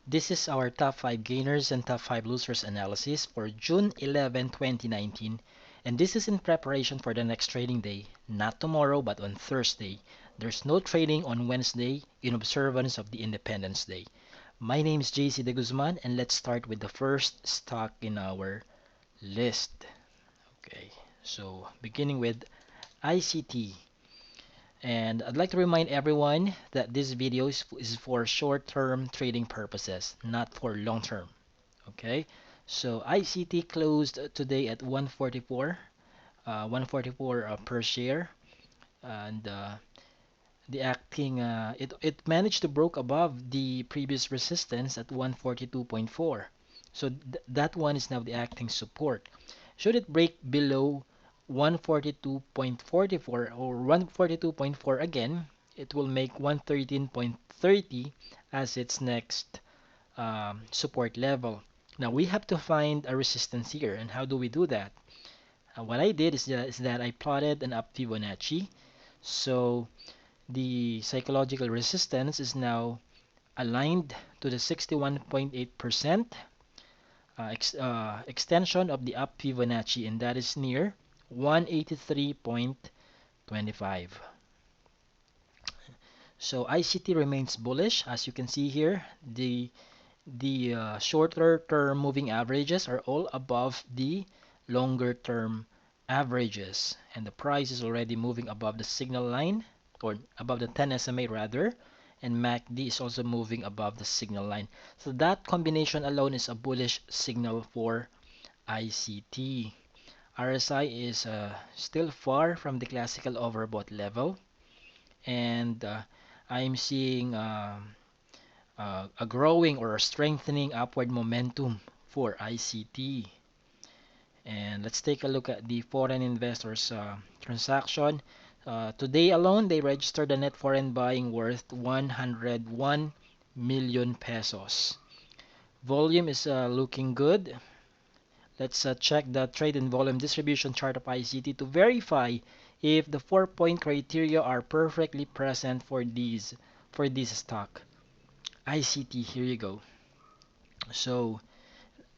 This is our top 5 gainers and top 5 losers analysis for June 11, 2019, and this is in preparation for the next trading day, not tomorrow but on Thursday. There's no trading on Wednesday in observance of the Independence Day. My name is JC De Guzman, and let's start with the first stock in our list. Okay, so beginning with ICT. And I'd like to remind everyone that this video is for short-term trading purposes, not for long-term. Okay, so ICT closed today at 144 per share, and it managed to broke above the previous resistance at 142.4. So that one is now the acting support. Should it break below 142.44 or 142.4 again, it will make 113.30 as its next support level. Now we have to find a resistance here, and how do we do that? What I did is that I plotted an up Fibonacci. So the psychological resistance is now aligned to the 61.8% extension of the up Fibonacci, and that is near 183.25. So ICT remains bullish. As you can see here, the shorter term moving averages are all above the longer term averages, and the price is already moving above the signal line, or above the 10 SMA rather, and MACD is also moving above the signal line. So that combination alone is a bullish signal for ICT. RSI is still far from the classical overbought level, and I'm seeing a growing or a strengthening upward momentum for ICT. And let's take a look at the foreign investors transaction. Today alone, they registered a net foreign buying worth 101 million pesos. Volume is looking good. Let's check the trade and volume distribution chart of ICT to verify if the 4-point criteria are perfectly present for this stock. ICT, here you go. So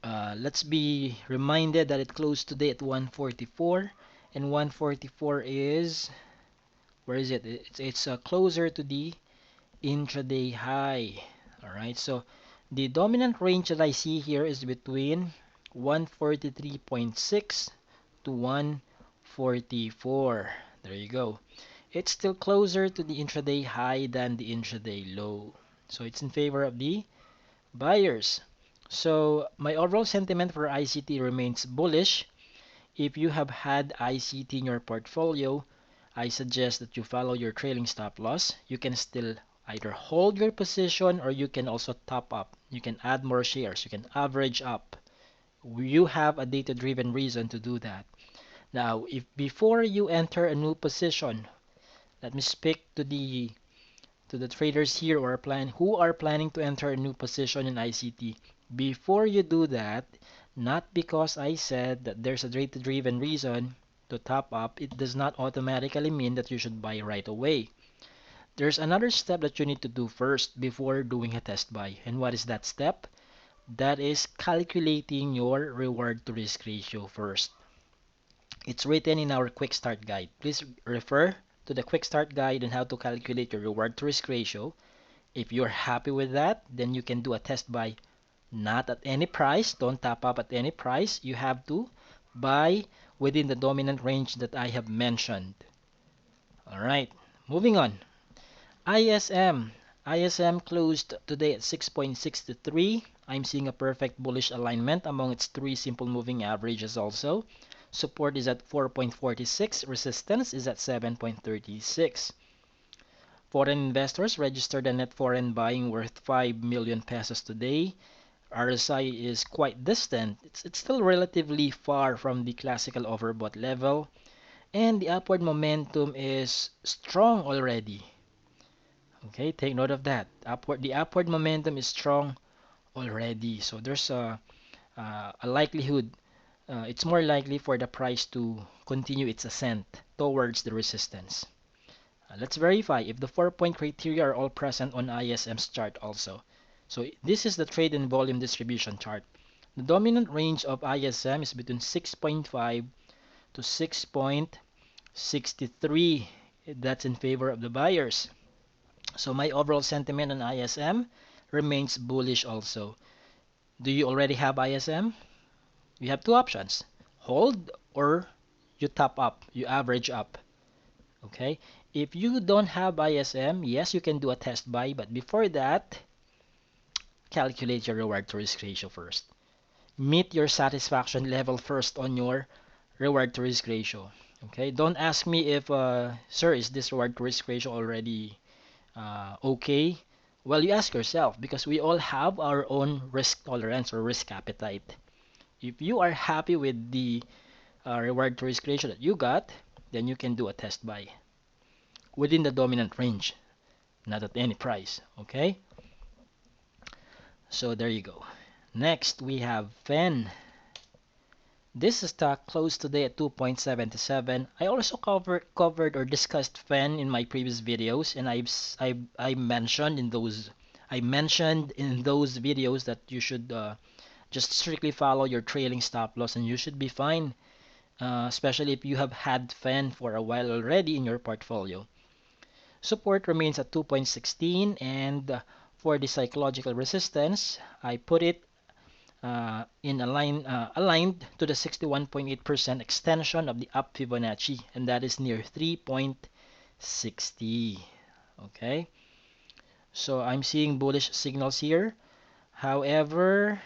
let's be reminded that it closed today at 144, and 144 is, where is it? It's closer to the intraday high. All right, so the dominant range that I see here is between 143.6 to 144. There you go. It's still closer to the intraday high than the intraday low. So it's in favor of the buyers. So my overall sentiment for ICT remains bullish. If you have had ICT in your portfolio, I suggest that you follow your trailing stop loss. You can still either hold your position, or you can also top up. You can add more shares. You can average up. You have a data-driven reason to do that. Now, if before you enter a new position, let me speak to the traders here who are planning to enter a new position in ICT. Before you do that, not because I said that there's a data-driven reason to top up, it does not automatically mean that you should buy right away. There's another step that you need to do first before doing a test buy. And what is that step? That is calculating your reward to risk ratio first. It's written in our quick start guide. Please refer to the quick start guide on how to calculate your reward to risk ratio. If you're happy with that, then you can do a test buy, not at any price. Don't top up at any price. You have to buy within the dominant range that I have mentioned. All right, moving on. ISM. ISM closed today at 6.63. I'm seeing a perfect bullish alignment among its three simple moving averages also. Support is at 4.46. Resistance is at 7.36. Foreign investors registered a net foreign buying worth 5 million pesos today. RSI is quite distant. It's still relatively far from the classical overbought level, and the upward momentum is strong already. Okay, take note of that. The upward momentum is strong already. So there's a likelihood. It's more likely for the price to continue its ascent towards the resistance. Let's verify if the 4-point criteria are all present on ISM's chart also. So this is the trade and volume distribution chart. The dominant range of ISM is between 6.5 to 6.63. That's in favor of the buyers. So my overall sentiment on ISM remains bullish also. Do you already have ISM? You have two options. Hold or you top up, you average up. Okay? If you don't have ISM, yes, you can do a test buy, but before that, calculate your reward to risk ratio first. Meet your satisfaction level first on your reward to risk ratio. Okay? Don't ask me if, sir, is this reward to risk ratio already okay? Well, you ask yourself because we all have our own risk tolerance or risk appetite. If you are happy with the reward to risk ratio that you got, then you can do a test buy within the dominant range, not at any price. Okay? So there you go. Next, we have PHEN. This stock closed today at 2.77. I also covered or discussed PHEN in my previous videos, and I mentioned in those videos that you should just strictly follow your trailing stop loss, and you should be fine, especially if you have had PHEN for a while already in your portfolio. Support remains at 2.16, and for the psychological resistance, I put it aligned to the 61.8% extension of the up Fibonacci, and that is near 3.60. Okay, so I'm seeing bullish signals here. However,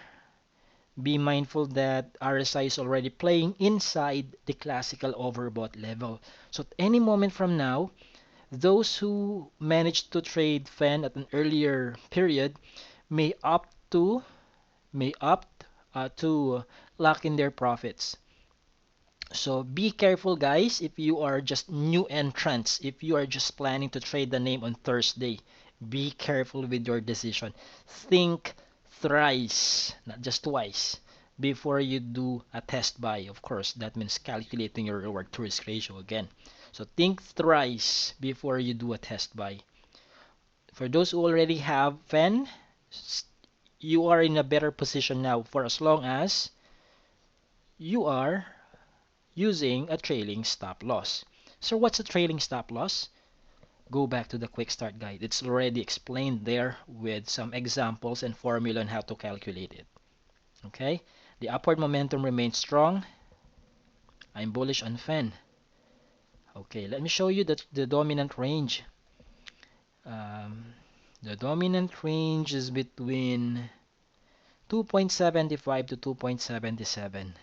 be mindful that RSI is already playing inside the classical overbought level. So at any moment from now, those who managed to trade PHEN at an earlier period may opt to lock in their profits. So be careful, guys, if you are just new entrants, if you are just planning to trade the name on Thursday, be careful with your decision. Think thrice, not just twice, before you do a test buy. Of course, that means calculating your reward to risk ratio again. So think thrice before you do a test buy. For those who already have PHEN, you are in a better position now for as long as you are using a trailing stop loss. So what's a trailing stop loss? Go back to the quick start guide. It's already explained there with some examples and formula on how to calculate it. Okay? The upward momentum remains strong. I'm bullish on PHEN. Okay, let me show you the dominant range. Um, the dominant range is between 2.75 to 2.77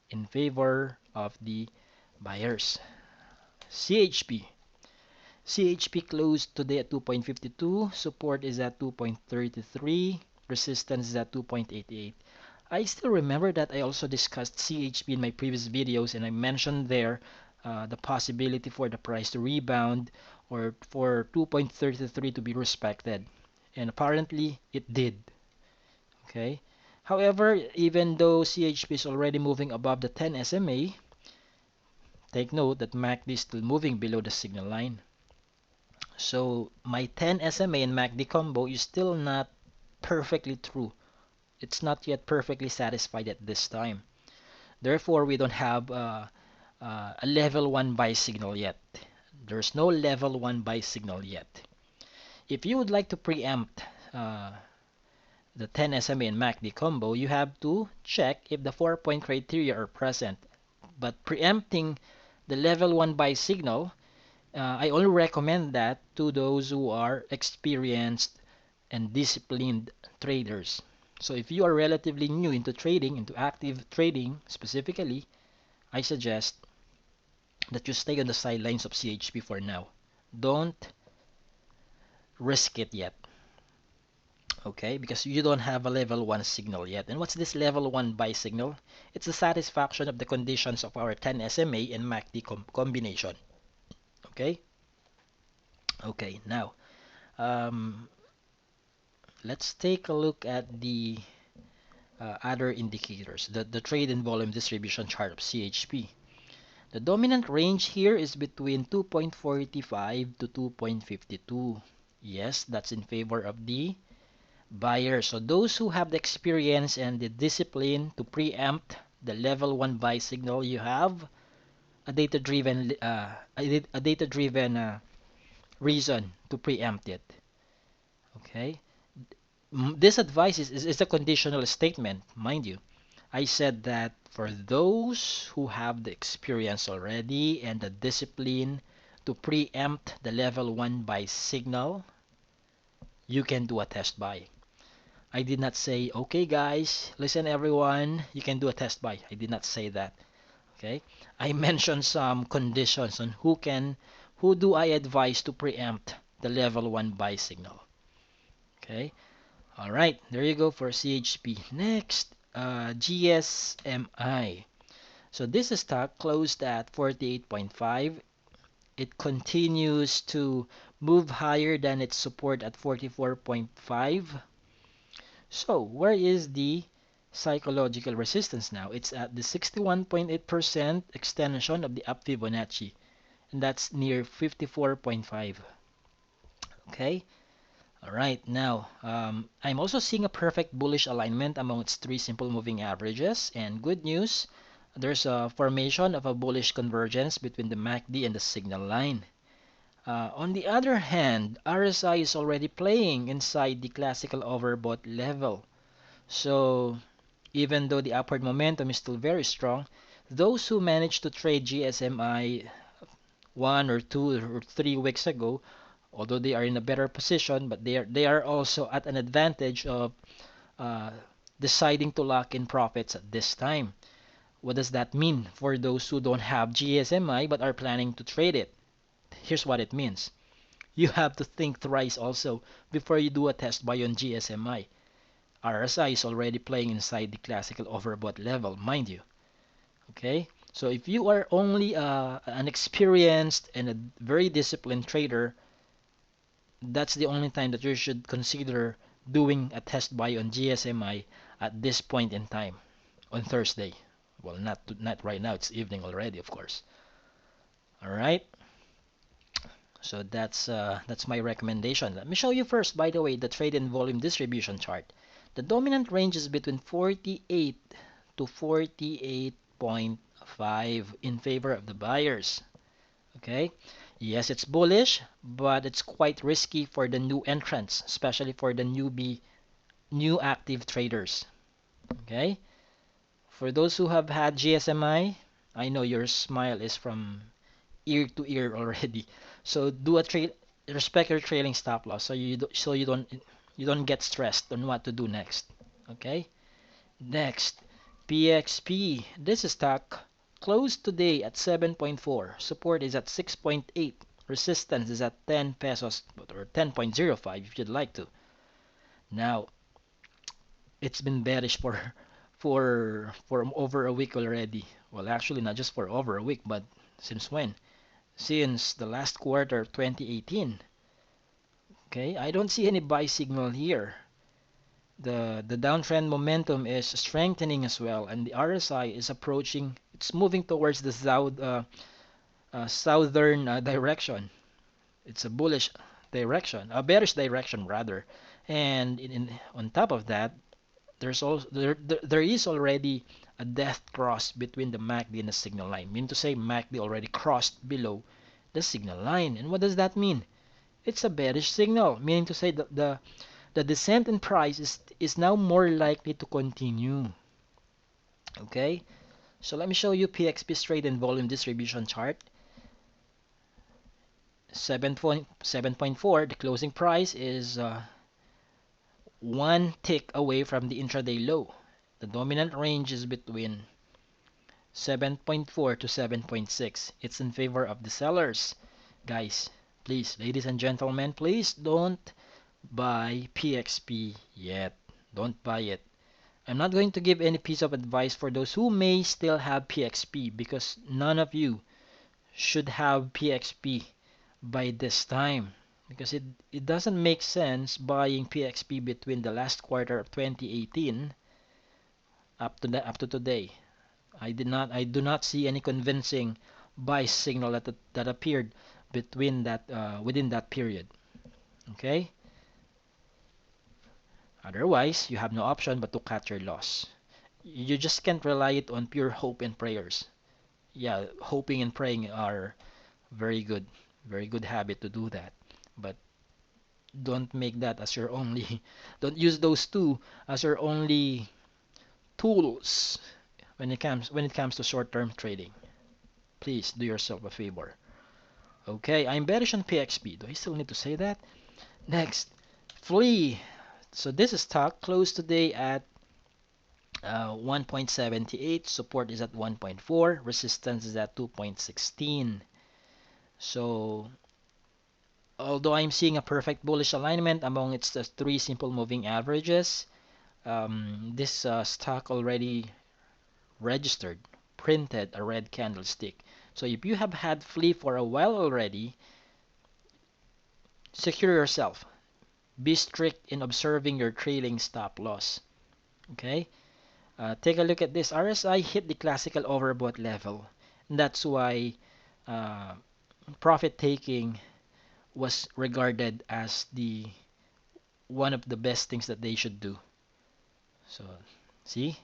in favor of the buyers. CHP. CHP closed today at 2.52. Support is at 2.33. Resistance is at 2.88. I still remember that I also discussed CHP in my previous videos, and I mentioned there the possibility for the price to rebound or for 2.33 to be respected. And apparently it did. Okay. However, even though CHP is already moving above the 10 SMA, take note that MACD is still moving below the signal line. So my 10 SMA and MACD combo is still not perfectly true. It's not yet perfectly satisfied at this time. Therefore, we don't have a level 1 buy signal yet. There's no level 1 buy signal yet. If you would like to preempt the 10 SMA and MACD combo, you have to check if the 4-point criteria are present. But preempting the level 1 buy signal, I only recommend that to those who are experienced and disciplined traders. So if you are relatively new into trading, into active trading specifically, I suggest that you stay on the sidelines of CHP for now. Don't risk it yet. Okay, because you don't have a level 1 signal yet. And what's this level 1 buy signal? It's the satisfaction of the conditions of our 10 SMA and MACD combination. Okay? Okay, now, um, let's take a look at the other indicators, the trade and volume distribution chart of CHP. The dominant range here is between 2.45 to 2.52. Yes, that's in favor of the buyers. So those who have the experience and the discipline to preempt the level 1 buy signal, you have a data-driven reason to preempt it. Okay. This advice is a conditional statement, mind you. I said that for those who have the experience already and the discipline to preempt the level 1 buy signal, you can do a test buy. I did not say, okay guys, listen everyone, you can do a test buy. I did not say that. Okay? I mentioned some conditions on who do I advise to preempt the level 1 buy signal. Okay? All right, there you go for CHP. Next, GSMI. So this stock closed at 48.5. It continues to move higher than its support at 44.5. So where is the psychological resistance now? It's at the 61.8% extension of the up Fibonacci, and that's near 54.5. Okay. All right, now I'm also seeing a perfect bullish alignment amongst three simple moving averages. And good news, there's a formation of a bullish convergence between the MACD and the signal line. On the other hand, RSI is already playing inside the classical overbought level. So even though the upward momentum is still very strong, those who managed to trade GSMI 1 or 2 or 3 weeks ago, although they are in a better position, but they are also at an advantage of uh, deciding to lock in profits at this time. What does that mean for those who don't have GSMI but are planning to trade it? Here's what it means. You have to think thrice also before you do a test buy on GSMI. RSI is already playing inside the classical overbought level, mind you. Okay? So if you are only an experienced and a very disciplined trader, that's the only time that you should consider doing a test buy on GSMI at this point in time on Thursday. Well, not right now. It's evening already, of course. All right. So that's my recommendation. Let me show you first, by the way, the trade and volume distribution chart. The dominant range is between 48 to 48.5 in favor of the buyers. Okay. Yes, it's bullish, but it's quite risky for the new entrants, especially for the new active traders. Okay. For those who have had GSMI, I know your smile is from ear to ear already. So do a trade, respect your trailing stop loss, so you don't get stressed on what to do next. Okay. Next, PXP. This stock closed today at 7.4. Support is at 6.8. Resistance is at 10 pesos or 10.05 if you'd like to. Now, it's been bearish for over a week already. Well, actually not just for over a week, but since when? Since the last quarter of 2018. Okay, I don't see any buy signal here. The downtrend momentum is strengthening as well, and the RSI is approaching. It's moving towards the southern direction. It's a bullish direction, a bearish direction rather. And on top of that, there is already a death cross between the MACD and the signal line. Meaning to say, MACD already crossed below the signal line. And what does that mean? It's a bearish signal, meaning to say that the descent in price is now more likely to continue. Okay, so let me show you PXP's trade and volume distribution chart. 7.4, the closing price is one tick away from the intraday low. The dominant range is between 7.4 to 7.6. It's in favor of the sellers. Guys, please, ladies and gentlemen, please don't buy PXP yet. Don't buy it. I'm not going to give any piece of advice for those who may still have PXP because none of you should have PXP by this time because it doesn't make sense buying PXP between the last quarter of 2018 up to today. I do not see any convincing buy signal that appeared between that within that period. Okay? Otherwise, you have no option but to cut your loss. You just can't rely it on pure hope and prayers. Yeah, hoping and praying are very good, very good habit to do that. But don't make that as your only, don't use those two as your only tools when it comes to short-term trading. Please do yourself a favor. Okay, I'm bearish on PXP. Do I still need to say that? Next, Flea. So this stock closed today at 1.78. Support is at 1.4. Resistance is at 2.16. So although I'm seeing a perfect bullish alignment among its three simple moving averages, this stock already registered, printed a red candlestick. So if you have had flea for a while already, secure yourself. Be strict in observing your trailing stop loss. Okay? Take a look at this. RSI hit the classical overbought level. And that's why uh, profit taking was regarded as the one of the best things that they should do. So, see?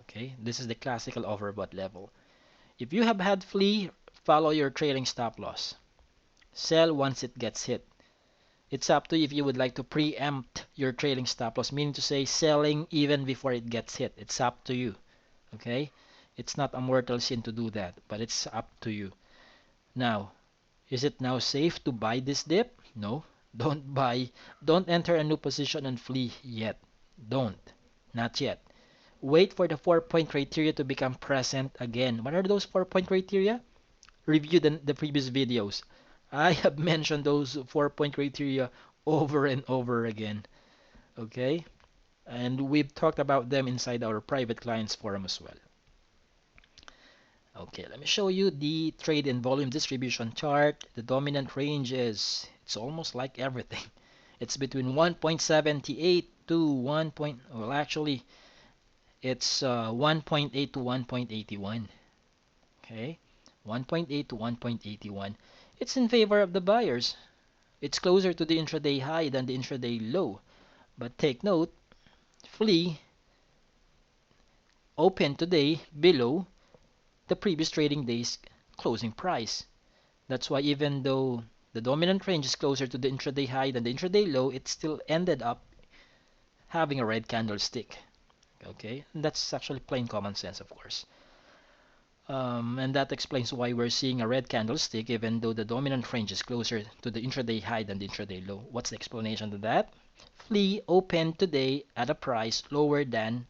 Okay, this is the classical overbought level. If you have had flea, follow your trailing stop loss. Sell once it gets hit. It's up to you if you would like to preempt your trailing stop loss, meaning to say selling even before it gets hit. It's up to you. Okay? It's not a mortal sin to do that, but it's up to you. Now, is it now safe to buy this dip? No. Don't buy. Don't enter a new position and flee yet. Don't. Not yet. Wait for the 4-point criteria to become present again. What are those 4-point criteria? Review the previous videos. I have mentioned those 4-point criteria over and over again. Okay? And we've talked about them inside our private clients forum as well. Okay, let me show you the trade and volume distribution chart. The dominant range is, it's almost like everything. It's between 1.78 to 1. Well, actually, it's 1.8 to 1.81. Okay, 1.8 to 1.81. It's in favor of the buyers. It's closer to the intraday high than the intraday low. But take note, flea opened today below the previous trading day's closing price. That's why even though the dominant range is closer to the intraday high than the intraday low, it still ended up having a red candlestick. Okay, and that's actually plain common sense, of course. And that explains why we're seeing a red candlestick even though the dominant range is closer to the intraday high than the intraday low. What's the explanation to that? Flea opened today at a price lower than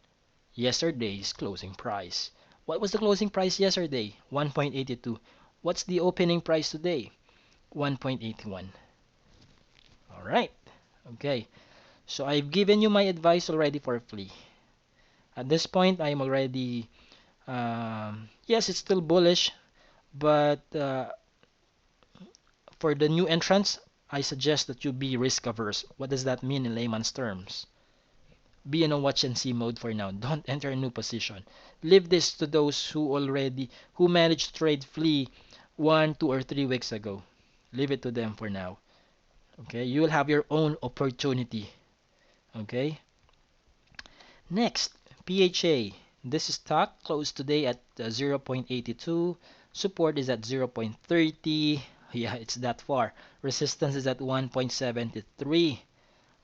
yesterday's closing price. What was the closing price yesterday? 1.82. What's the opening price today? 1.81. All right. Okay. So I've given you my advice already for flea. At this point, I'm already yes, it's still bullish, but for the new entrants, I suggest that you be risk averse. What does that mean in layman's terms? Be in a watch and see mode for now. Don't enter a new position. Leave this to those who managed to trade flea 1, 2, or 3 weeks ago. Leave it to them for now. Okay, you will have your own opportunity. Okay. Next, PHA. This stock closed today at 0.82. Support is at 0.30. Yeah, it's that far. Resistance is at 1.73.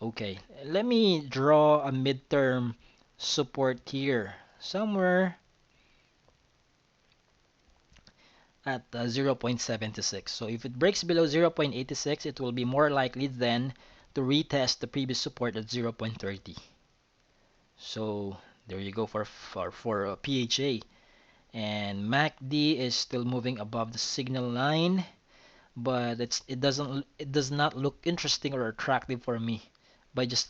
Okay, let me draw a midterm support here. Somewhere at 0.76. So if it breaks below 0.86, it will be more likely then to retest the previous support at 0.30. So there you go for PHA. And MACD is still moving above the signal line, but it does not look interesting or attractive for me by just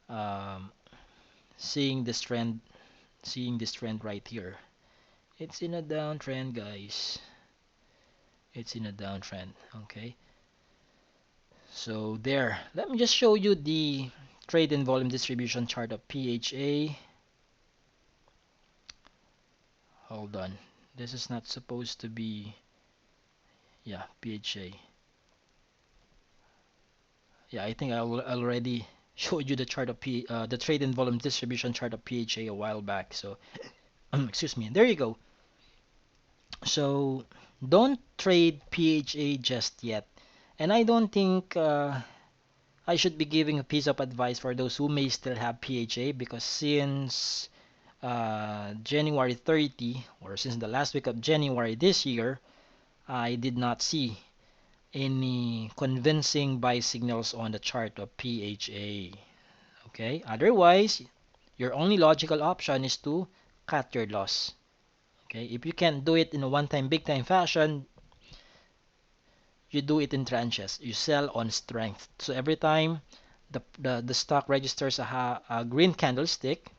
um, seeing this trend right here. It's in a downtrend, guys. It's in a downtrend. Okay. So there. Let me just show you the trade and volume distribution chart of PHA. Hold on. This is not supposed to be, yeah, PHA. Yeah, I think I already showed you the chart of the trade and volume distribution chart of PHA a while back. So excuse me. There you go. So don't trade PHA just yet. And I don't think I should be giving a piece of advice for those who may still have PHA, because since January 30, or since the last week of January this year, I did not see any convincing buy signals on the chart of PHA. Okay, otherwise, your only logical option is to cut your loss. Okay, if you can't do it in a one-time, big-time fashion, you do it in tranches. You sell on strength. So every time the stock registers a green candlestick,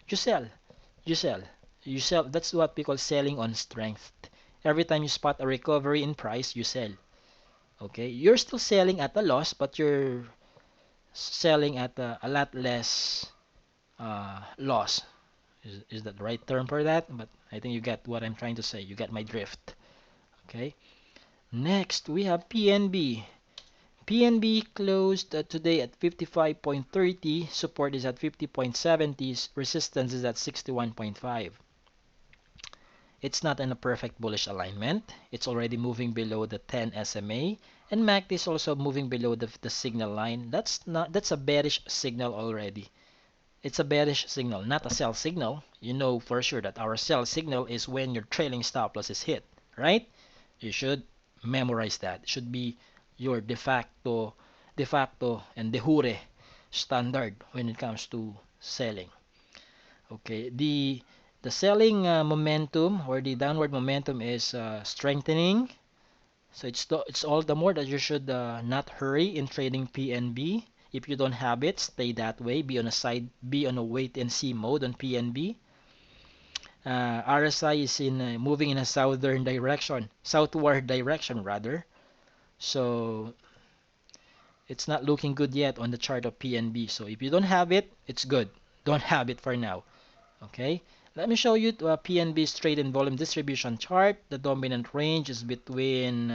you sell. You sell. You sell. That's what we call selling on strength. Every time you spot a recovery in price, you sell. Okay, you're still selling at a loss, but you're selling at a lot less loss. Is that the right term for that? But I think you get what I'm trying to say. You get my drift. Okay. Next, we have PNB. PNB closed today at 55.30. Support is at 50.70. Resistance is at 61.5. It's not in a perfect bullish alignment. It's already moving below the 10 SMA, and MACD is also moving below the signal line. That's a bearish signal already. It's a bearish signal, not a sell signal. You know for sure that our sell signal is when your trailing stop loss is hit, right? You should memorize that. It should be your de facto and de jure standard when it comes to selling. Okay, the selling momentum, or the downward momentum, is strengthening. So it's all the more that you should not hurry in trading PNB. If you don't have it, stay that way. Be on a wait and see mode on PNB. RSI is in moving in a southward direction rather. So it's not looking good yet on the chart of PNB. So if you don't have it, it's good. Don't have it for now. Okay. Let me show you PNB's trade and volume distribution chart. The dominant range is between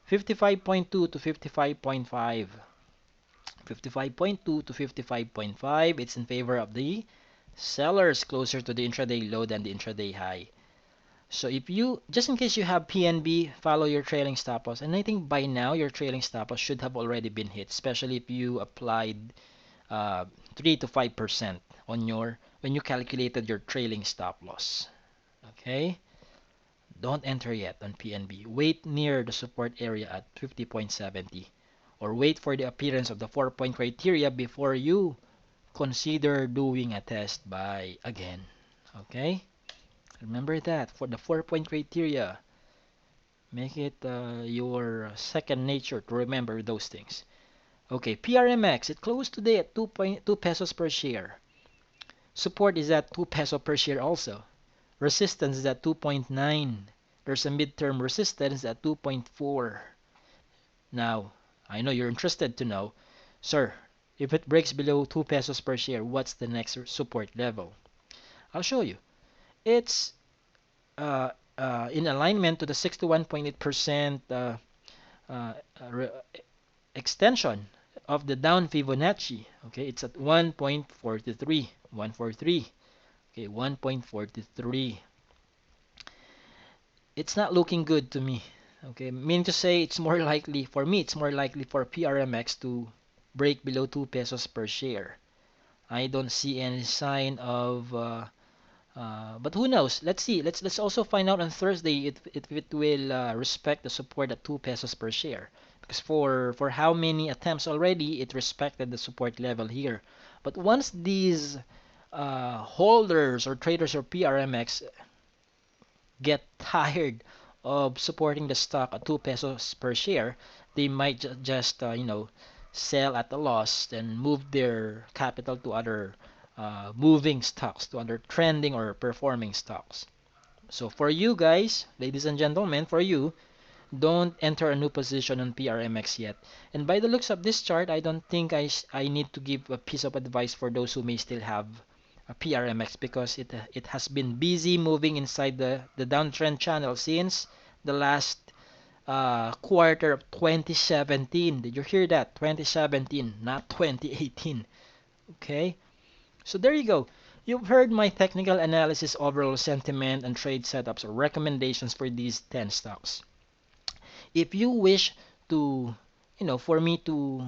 55.2 to 55.5. 55.2 to 55.5. It's in favor of the sellers, closer to the intraday low than the intraday high. So if you, just in case you have PNB, follow your trailing stop loss. And I think by now your trailing stop loss should have already been hit, especially if you applied 3 to 5% on when you calculated your trailing stop loss. Okay? Don't enter yet on PNB. Wait near the support area at 50.70, or wait for the appearance of the 4-point criteria before you consider doing a test buy again. Okay? Remember that for the 4-point criteria. Make it your second nature to remember those things. Okay, PRMX, it closed today at 2.2 pesos per share. Support is at 2 peso per share also. Resistance is at 2.9. There's a midterm resistance at 2.4. Now, I know you're interested to know, sir, if it breaks below 2 pesos per share, what's the next support level? I'll show you. It's in alignment to the 61.8% extension of the down Fibonacci. Okay, it's at 1.43. 143. Okay, 1.43. It's not looking good to me. Okay, meaning to say it's more likely, for me, it's more likely for PRMX to break below 2 pesos per share. I don't see any sign of but who knows? Let's see. Let's also find out on Thursday if it will respect the support at 2 pesos per share. Because for how many attempts already, it respected the support level here. But once these holders or traders or PRMX get tired of supporting the stock at 2 pesos per share, they might just sell at a loss and move their capital to other moving stocks, to other trending or performing stocks. So for you guys, ladies and gentlemen, for you, don't enter a new position on PRMX yet. And by the looks of this chart, I don't think I need to give a piece of advice for those who may still have a PRMX, because it has been busy moving inside the downtrend channel since the last quarter of 2017. Did you hear that? 2017, not 2018. Okay? So there you go. You've heard my technical analysis, overall sentiment, and trade setups or recommendations for these 10 stocks. If you wish to, for me to,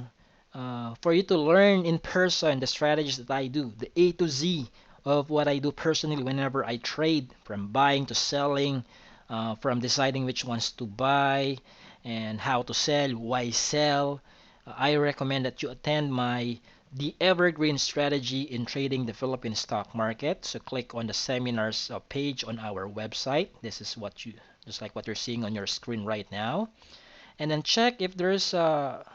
for you to learn in person the strategies that I do, the A to Z of what I do personally whenever I trade, from buying to selling, from deciding which ones to buy and how to sell, why sell, I recommend that you attend my the Evergreen Strategy in Trading the Philippine Stock Market. So click on the seminars page on our website. This is what you, just like what you're seeing on your screen right now, and then check if there's a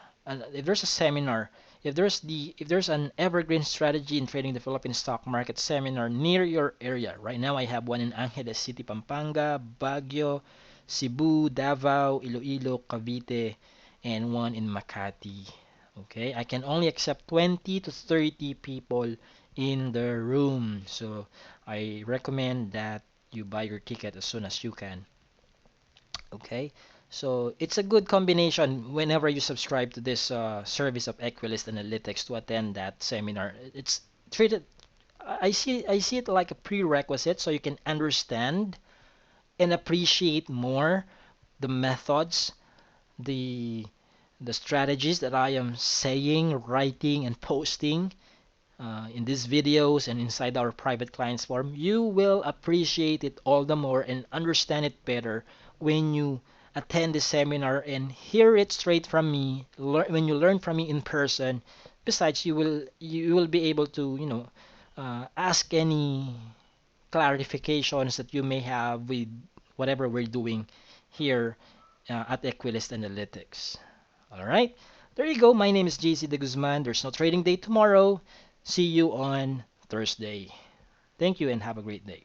seminar, if there's an evergreen strategy in trading the Philippine stock market seminar near your area. Right now I have one in Angeles City, Pampanga, Baguio, Cebu, Davao, Iloilo, Cavite, and one in Makati. Okay, I can only accept 20 to 30 people in the room, so I recommend that you buy your ticket as soon as you can. Okay, so it's a good combination whenever you subscribe to this service of Equilist Analytics to attend that seminar. It's treated, I see it like a prerequisite so you can understand and appreciate more the methods, the the strategies that I am saying, writing, and posting in these videos and inside our private clients forum. You will appreciate it all the more and understand it better when you attend the seminar and hear it straight from me. When you learn from me in person, besides you will be able to ask any clarifications that you may have with whatever we're doing here at Equilist Analytics. All right. There you go. My name is JC De Guzman. There's no trading day tomorrow. See you on Thursday. Thank you and have a great day.